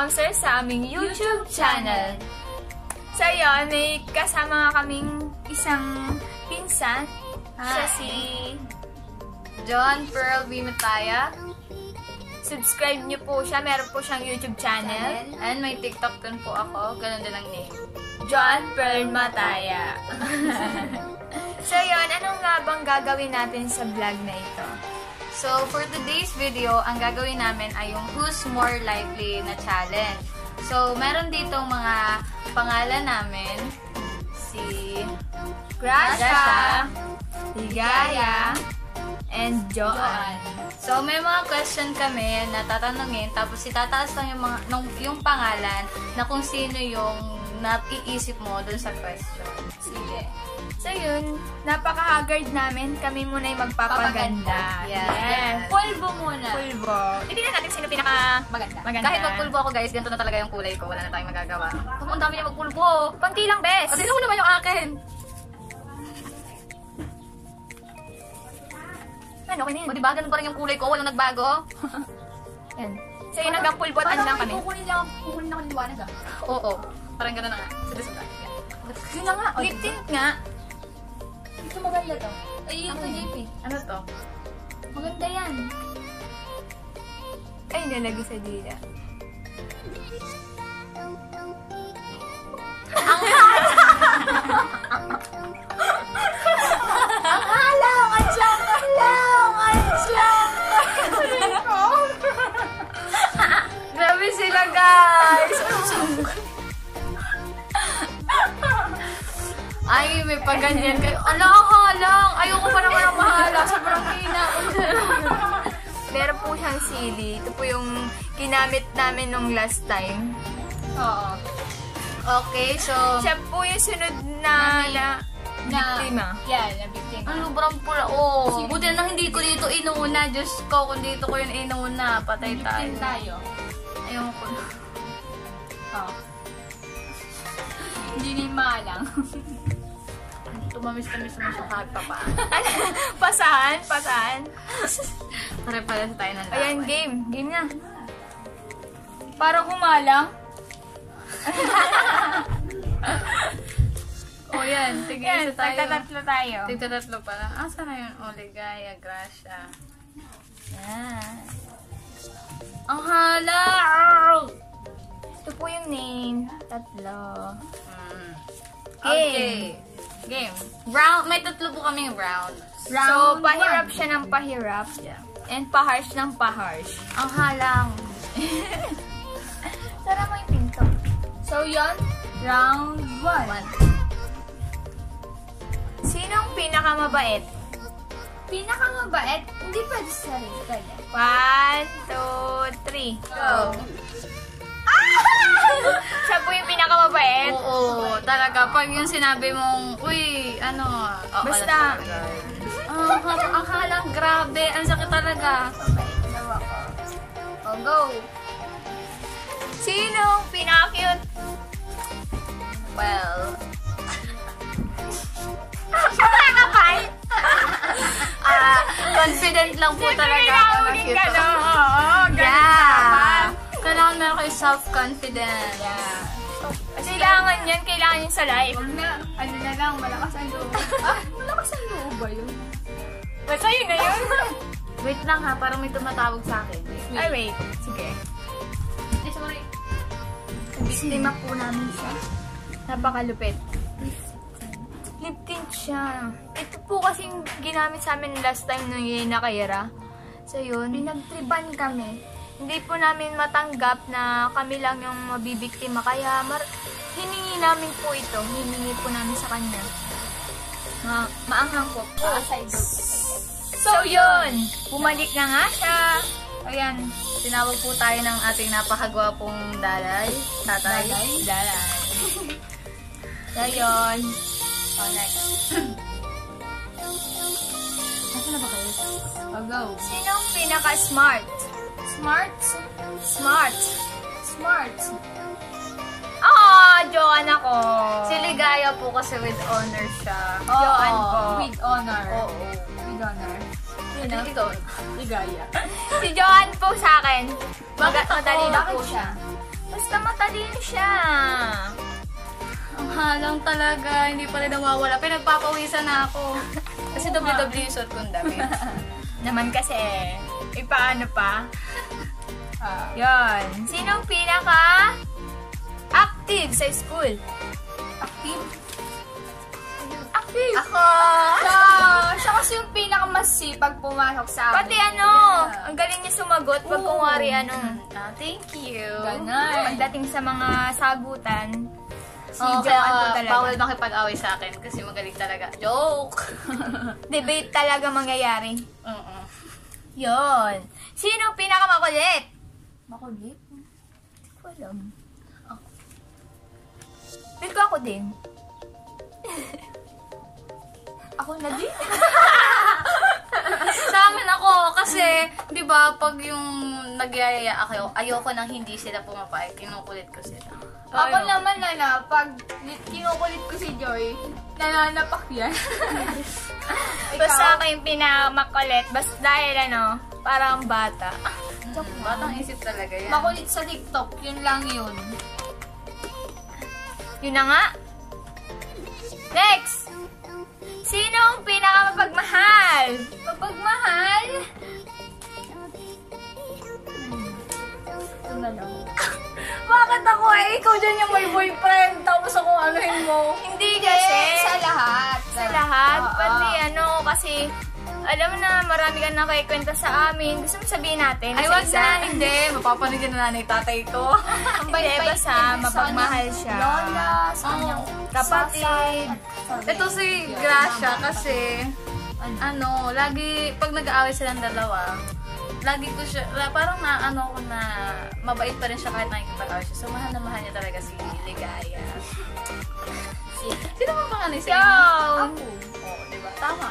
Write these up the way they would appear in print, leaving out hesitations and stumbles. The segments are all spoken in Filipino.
sponsor sa aming YouTube channel. So yun, may kasama kaming isang pinsan. Siya si John Pearl Bimataya. Subscribe niyo po siya. Meron po siyang YouTube channel. And may TikTok din po ako. Ganun din ang name. John Pearl Mataya. So yun, anong nga bang gagawin natin sa vlog na ito? So, for today's video, ang gagawin namin ay yung Who's More Likely na challenge. So, meron dito mga pangalan namin. Si Gracia, Ligaya, and Joan. So, may mga question kami na tatanungin, tapos itataas lang yung pangalan na kung sino yung naiisip mo dun sa question. Sige. So yun, napaka-haggard namin. Kami muna yung magpapaganda. Yes. Pulbo muna. Pulbo. Hindi na natin sino pinaka-maganda. Kahit magpulbo ako guys, ganito na talaga yung kulay ko. Wala na tayong magagawa. Kung ang dami niya magpulbo. Konti lang, bes. Kasi mo naman yung akin. Ano, okay na yun. O diba, ganun pa rin yung kulay ko. Walang nagbago. Yan. So yun, hanggang pulbotan lang kami. Kukunin lang ako ng liwanag ah. Oo. Parang ganun na nga. Sige. Yun na nga. Lip tint nga. Ito maganda to. Ay, ito JP. Ano to? Maganda yan. Ay, nalagay sa dila. Ang halang! Ang siyang lang! Grabe sila guys! Ay, may paganyan kayo. Halang! Ayoko pa naman ang mahala. Sobrang hina. Meron po siyang sili. Ito po yung ginamit namin nung last time. Oo. Okay, so... Siya po yung sunod na biktima. Yeah, na biktima. Ang sobrang pula. Oh, buti na hindi ko dito inuna. Diyos ko, kung dito ko yun inuna, patay tayo. Ayoko na. Oh. Hindi ni malang. Tumamis-tamis naman siya kahit pa. Pasahan. Pare-pare tayo ng lawan. Ayan, game. Game na. Para humalang. O yan, tigil tayo. Tagtatatlo tayo. Tigtatatlo pala. Asa na yun? Ligaya, Gracia. Yan. Ang hala! Ito po yung name. Tatlo. Okay. Game. Round. May tatlo po kaming round. So, pahirap siya ng pahirap. Yeah. And paharsh ng paharsh. Ang halang. Tara mo yung pinto. So, yun. Round 1. Sinong pinakamabait? Pinakamabait? Hindi pwede sa sarili. 1, 2, 3. Go! Siya po yung pinakamabait. Oo, talaga. Pag yung sinabi mong, uy, ano, basta. Ang halang, grabe. Ang sakit talaga. Oh, go! Sinong pinaka-cute? Well, confident lang po talaga ako na cute ako. Yeah. Kailangan meron kayo self-confident. Yeah. Kailangan yan. Kailangan yun sa life. Ano na lang, malakas ang loob. Malakas ang loob ba yun? Basta yun na yun. Wait lang ha, parang may tumatawag sa akin. Ay, wait. Sige. Sorry. Biktima po namin siya. Napakalupit. Lip tint siya. Ito po kasing ginamit sa amin last time nung yun nakayara. So yun. Pinagtriban kami. Hindi po namin matanggap na kami lang yung mabibiktima. Kaya hiningi namin po ito. Hiningi po namin sa kanya. Maanghang po. So yun. Bumalik na nga siya. Ayan, tinawag po tayo ng ating napakagwapong dalay. Tatay. Dalay. So yun. Oh, next. Nasaan na ba kayo? Oh, go. Sinong pinaka-smart? Smart? Smart. Joan ako. Si Ligaya po kasi with honor siya. Joan po. With honor. Oo. With honor. Yun na, ikaw. Ligaya. Si Joan po sa akin. Madali na Bakit po siya. Basta matalino siya. Ang halang talaga, hindi pa rin nawawala. Pinagpapawisan na ako. Kasi WWE suot kong damit. Naman kasi, paano pa? Yon. Sinong pinaka active sa school? Active. Ako! Siya kasi yung pinakamasipag pumasok sa amin. Pati ano, ang galing niya sumagot pag kunwari ano. Thank you. Ganon. Pagdating sa mga sagutan, si Oo, Joanne po kaya talaga. bawal makipag-away sa akin kasi magaling talaga. Joke! Debate talaga mangyayari. Oo. Yon. Sino pinakamakulit? Makulit. Hindi ko alam. Feel ko ako din. Ako na din. Sa amin ako, kasi, di ba, pag yung nagyayaya ako, ayoko nang hindi sila pumapayag, kinukulit ko sila. Ako naman pag kinukulit ko si Joy, nananapak yan. Basta ako yung pinakamakulit. Basta dahil ano, parang bata. Batang isip talaga yan. Makulit sa TikTok, yun lang yun. Yun na nga. Next! Sinong pinakamapagmahal? Mapagmahal? Ito na lang. Bakit ako Ikaw dyan yung may boyfriend, tapos ako anuhin mo. Hindi kasi. Sa lahat. Sa lahat. Oo. Pati ano, kasi alam mo na marami kang nakikwenta sa amin. Gusto mo sabihin natin? Ay, wag na, hindi. Mapapanigin na nanay tatay ko. Hindi, basta mapagmahal siya. Lola, sa kanyang kapatid. Ito si Gracia kasi, ano, lagi, pag nag-aaway silang dalawa, lagi ko siya, parang naano ko na mabait pa rin siya kahit nakikipag-aaway siya. So, mahal na mahal niya talaga si Ligaya. Sino ba pangalan siya? Yo! Oo, diba? Tama.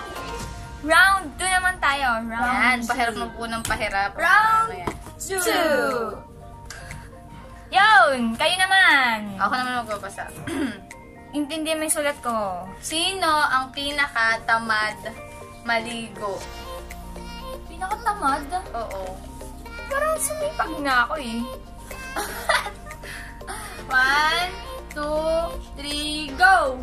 Round 2 naman tayo. Yan, Round pahirap na po ng pahirap. Round Ano yan? 2. Yun! Kayo naman. Ako naman magbabasa. Intindi mo yung sulat ko. Sino ang pinakatamad maligo? Pinakatamad. Oo. Parang sumipag na ako eh. 1, 2, 3, go!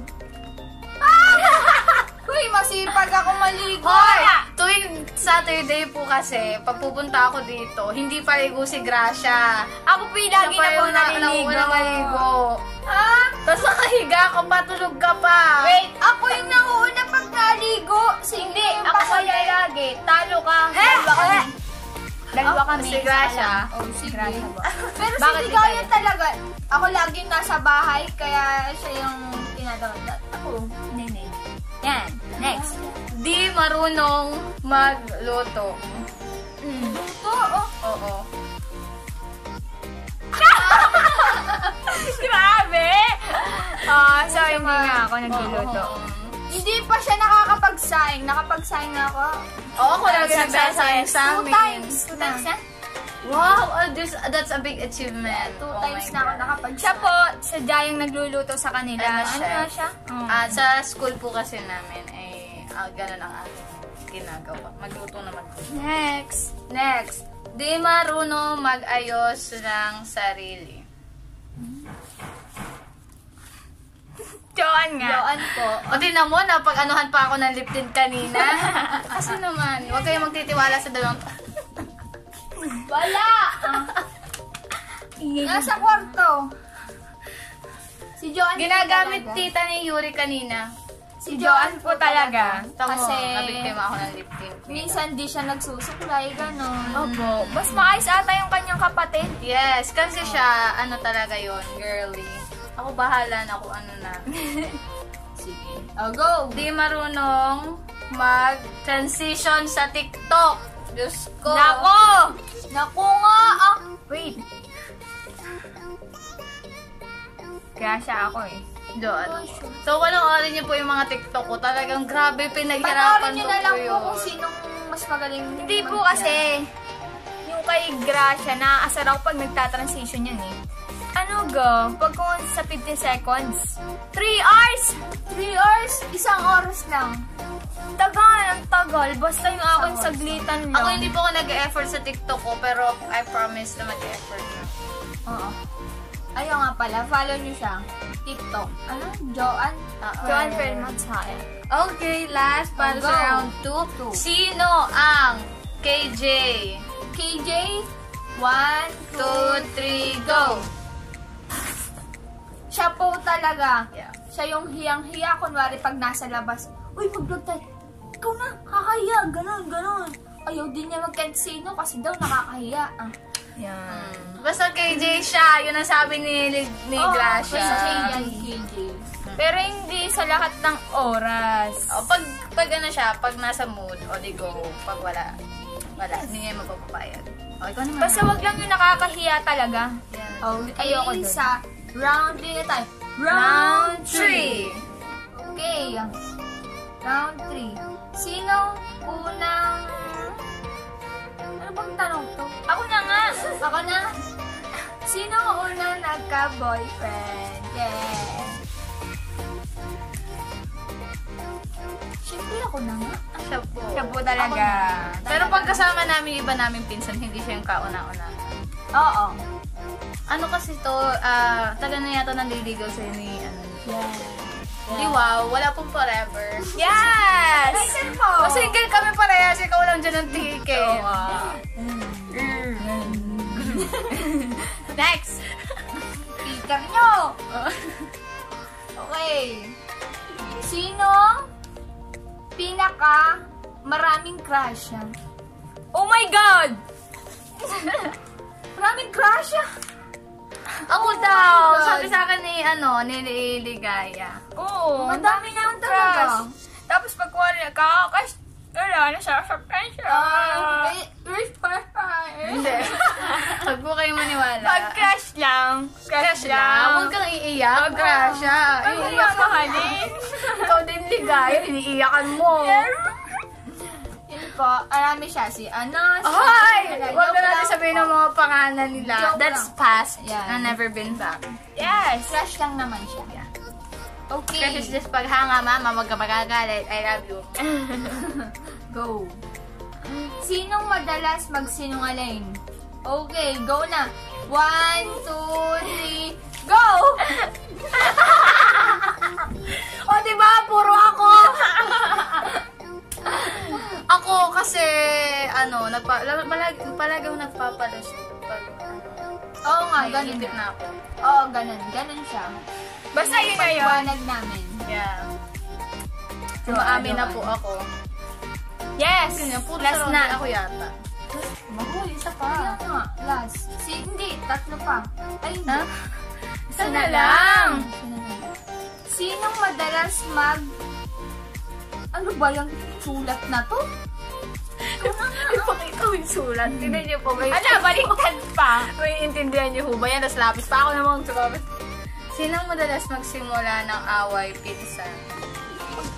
Uy, masipag ako maligo. Hoy! Tuwing Saturday po kasi, pag pupunta ako dito, hindi paligo si Gracia. Ako po yung lagi na po naliligo. maligo. Ah, Tapos nakahiga ka pa, tulog ka pa. Wait, ako yung nauuna pag naligo. hindi. Ako kaya lagi. Talo ka. Dalawa kami. Dalawa kami. Si Gracia. Oh, Si sige. Gracia ba? Pero si Bakit Ligaya Ligaya? talaga, ako laging nasa bahay, kaya siya yung tinatawag. Ako. Hindi. Yan. Next. Di marunong magluto. Ito, oh. Oo. Grabe! So hindi nga ako nagluluto. Hindi pa siya nakakapagsaing. Nakapagsaing na ako. Oo, ako lagi nagsasayang sa 2 amin. times. 2 times na? Wow, that's a big achievement. 2 Oh times my na ako God. nakapagsaing. Siya po, sadya yung nagluluto sa kanila. Ano Ano na siya? Sa school po kasi namin, ganun ang aking ginagawa. Magluto na magluto. Next. Di marunong mag-ayos ng sarili. Joan nga. Yoan po. O tingnan mo, napag-anuhan pa ako ng lip tint kanina. Kasi naman, huwag kayong magtitiwala sa dalawang... Wala! Nasa kwarto. Si Joan Ginagamit talaga. tita ni Yuri kanina. Si Joan po talaga. Tamo, Kasi nabiktima ako ng lip tint. minsan di siya nagsusuklay, gano'n. Opo. Mas maayos ata yung kanyang kapatid. Yes, kasi siya, ano talaga yon, girly. Ako bahala na kung ano na. Sige. Oh, go! Di marunong mag-transition sa TikTok. Diyos ko. Nako! Naku nga! Wait. Gracia ako eh. Doon. So, panoorin niyo po yung mga TikTok ko. Talagang grabe, Panoorin pinaghirapan nyo ko na lang po po yun. kung sinong mas magaling. Hindi po kasi, yung kay Gracia, naaasar ako pag nagta-transition yan eh. Ano go? Pag kung sa 15 seconds, 3 hours! 3 hours, 1 oras lang. Tagal, ang tagal. Basta yung akin saglitan lang. Ako hindi po ako nag-effort sa TikTok ko, pero I promise na mag-effort na. Oo. Ayaw nga pala, follow nyo siya. TikTok. Ano? Joanne? Joanne Permatsaya. Okay, last para Go. sa round 2. Sino ang KJ? KJ? 1, 2, 3, go! Siya po talaga. Yeah. Siya yung hiyang-hiya. Kunwari pag nasa labas, uy, mag-vlog tayo. Ikaw na, kakahiya. Ganon. Ayaw din niya magkansino kasi daw nakakahiya. Yan. Basta KJ siya, yun ang sabi ni Gracia. Basta yan, KJ. Pero hindi sa lahat ng oras. O, pag ano siya, pag nasa mood, o di go. Pag wala, hindi niya mapapapayag. O, ikaw naman. Basta wag lang yung nakakahiya talaga. Yan. Okay, Ayoko dun. sa round 3 na tayo. Round 3. Okay. Round 3. Sino unang... Ano bang tanong to? Ako na nga. Ako na. Sino unang nagka-boyfriend? Yeah. Siyempre ako na nga. Siya po. Siya po talaga. Pero pag kasama namin yung iba naming pinsan, hindi siya yung kauna-una. Oo. Ano kasi to, taga na yata naliligaw sa'yo ni, ano, Yeah. Di wow, wala pong forever. Yes! Listen mo. O single kami parehas, ikaw lang dyan ang ticket. Next! Speaker nyo. Okay. Sino pinaka maraming crush yan? Oh my God! Maraming crush yan? Ako daw, sabi sa akin ni, ni Ligaya. Oo, Ang dami naman talaga. Tapos pag kuwari nakakakas, wala, nasasaktan siya. Hindi. Huwag po kayo maniwala. Pag crush lang. Crush Huwag kang iiyak. Crush siya. Iiyak ka. mahalin. Ikaw din Ligaya, iniiyakan mo. Yun po, arami siya. Si ano? Si Hoy! Joke Huwag na natin lang sabihin po. ng mga pangalan nila. Joke That's lang. past Yan. and never been back. Yes. Crush lang naman siya. Okay. Kasi is just paghanga, mama, huwag ka magagalit. I love you. Go. Sinong madalas magsinungaling? Okay, go na. 1, 2, 3, go! O, diba? Puro ako! Ako kasi, palagi ako nagpapalas. Oo nga, May ganun. isip na ako. Oo, ganun. Ganun siya. Basta yun na yun. Paliwanag namin. Yeah. So, Maamin na ano, po ako. Yes! Ganyan, puro Last sarong na. ako yata. Mahuli, isa pa. Kaya nga, last. Hindi, tatlo pa. Ay, hindi. Ha? Isa na lang. Sinong madalas ano ba yung sulat na to? Ipakita ko yung sulat. Tignan niyo po. Ala, baliktad pa. May intindihan niyo ho ba yan? Tapos lapis pa ako namang sumabit. Sinong madalas magsimula ng away, pinsan?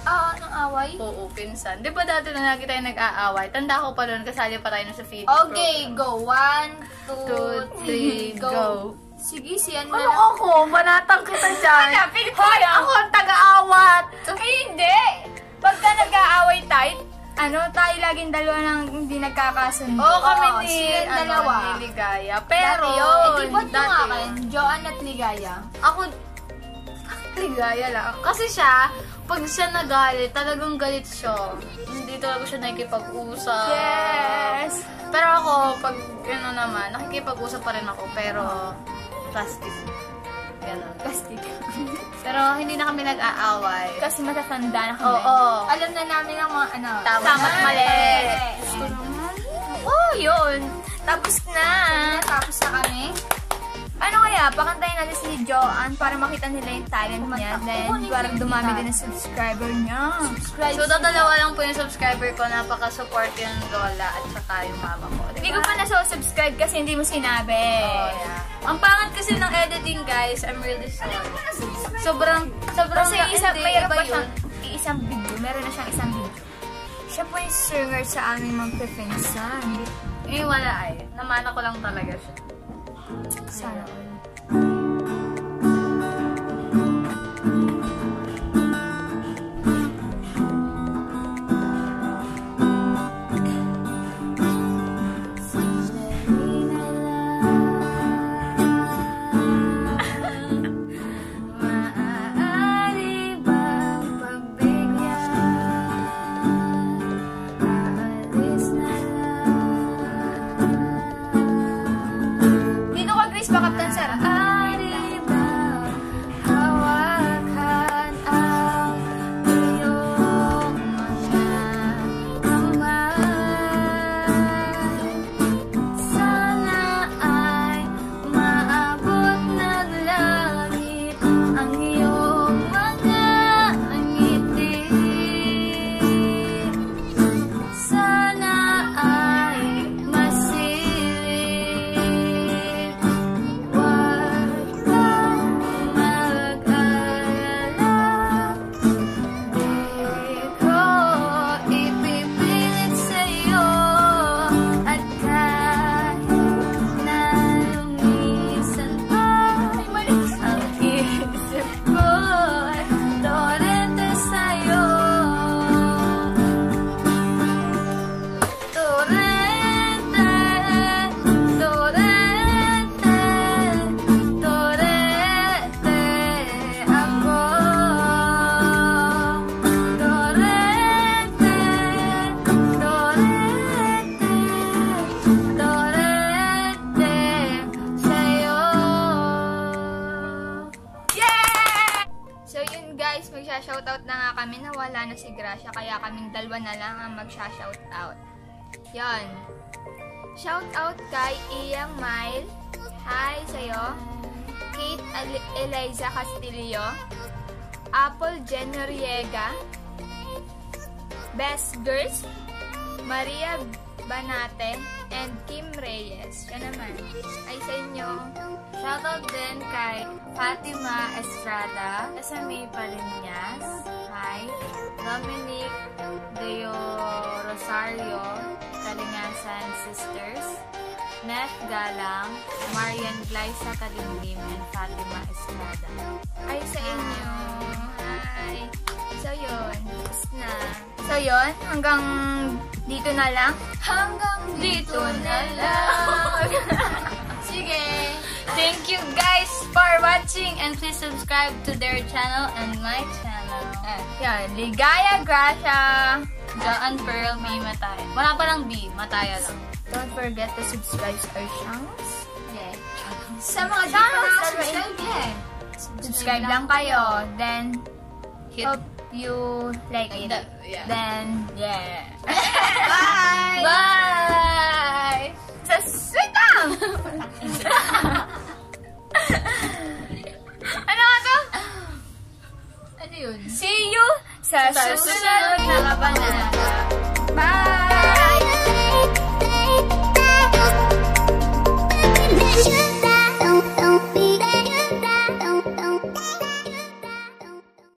Anong away? Oo, pinsan. Di ba dati na lagi tayo nag-aaway? Tanda ko pa doon, kasali pa tayo sa feed Okay, go. 1, 2, 3, 2, 3, go. go. Sige, si ano Ano lang. ako? Banatang kita dyan. Wala, pilit ko Hoy, yan. ako ang taga-awat. Ay, hindi. Pagka nag-aaway tayo, tayo laging dalawa nang hindi nagkakasundo. Oo, kami Oo, ni, silang dalawa. ni Ligaya. Pero, Dati yun. Itibot nyo nga yun. kayo. Joanne at Ligaya. Ako, Ligaya lang. Kasi siya, pag siya nagalit, talagang galit siya. Hindi talaga siya nakikipag-usap. Yes. Pero ako, pag naman, nakikipag-usap pa rin ako. Pero, plastic. Ganon. Plastic. Pero, hindi na kami nag-aaway. Kasi matatanda na kami. Oo. Alam na namin ang mga Tama Tama't na. mali. Gusto naman. Oh, yun. Tapos na. Tapos na kami. Ano kaya? Pakantayin natin si Joanne para makita nila yung talent niya. Kumanta. Then, Kukunin para kita. dumami din ang subscriber niya. Subscribe. So, dadalawa lang po yung subscriber ko. Napaka-support yung Lola at saka yung mama ko. Diba? Hindi ko pa na-subscribe kasi hindi mo sinabi. Oh, yeah. Ang pangat kasi ng editing, guys. I'm really sorry. Sobrang Kasi hindi, mayroon iba pa yun. siyang isang video. Meron na siyang isang video. Siya po yung singer sa aming mga pinsan. Eh, wala ay. Namana ko lang talaga siya. Sana all. wala na si Gracia, kaya kaming dalawa na lang ang magsha-shoutout. Yon. Shoutout kay Iyang Mile. Hi sa'yo. Kate Eliza Castillo. Apple Jen Noriega. Best Girls. Maria Banate. And Kim Reyes. Yan naman. Ay sa inyo. Shoutout din kay Fatima Estrada, SMA Palinyas, hi, Dominic Deo Rosario, Kalingasan Sisters, Neth Galang, Marian Glyza Kalimlim, and Fatima Estrada. Ay sa inyo. Hi. So yun. Tapos na. So yun. Hanggang dito na lang. Hanggang dito na lang. Sige! Thank you guys for watching and please subscribe to their channel and my channel. Yan. Ligaya Gracia. Joan Pearl B. Mataya. Wala pa lang B. Mataya lang. Don't forget to subscribe to our channels. Yeah. Sa mga Channels, subscribe lang kayo. Then, Hit. hope you like it. Yeah. Then, yeah. Bye! Bye! Sa sweet lang! Ano nga to? Ano yun? See you sa susunod na labanan.